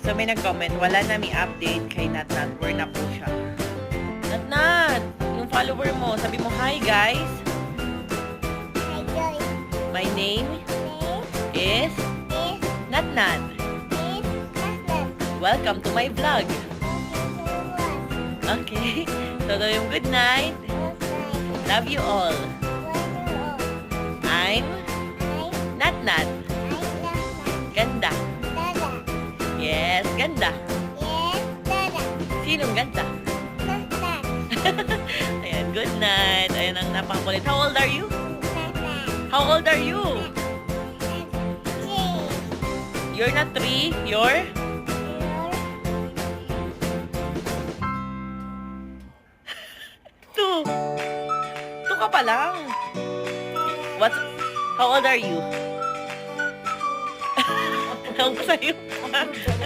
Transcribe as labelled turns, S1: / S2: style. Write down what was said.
S1: So may nag-comment, wala na may update kay Natnat. Where na po siya? Natnat! Yung follower mo, sabi mo, hi guys!
S2: Hi guys.
S1: My name
S2: Name
S1: is
S2: is
S1: Natnat.
S2: Natnat.
S1: Welcome to my vlog.
S2: Welcome
S1: Okay? So yung good night.
S2: to my
S1: Love you all.
S2: vlog.
S1: I'm Natnat. Ganda.
S2: Dada.
S1: Yes, ganda.
S2: Yes, Dada.
S1: Sinong ganda?
S2: Natnat.
S1: Ayan, good night. Ayan ang napakakulit. How old are you?
S2: Natnat.
S1: How old are you?
S2: Three.
S1: You're not 3. You're? 2. 2 ka pa lang. What's... How old are you? Ewan ko sa'yo.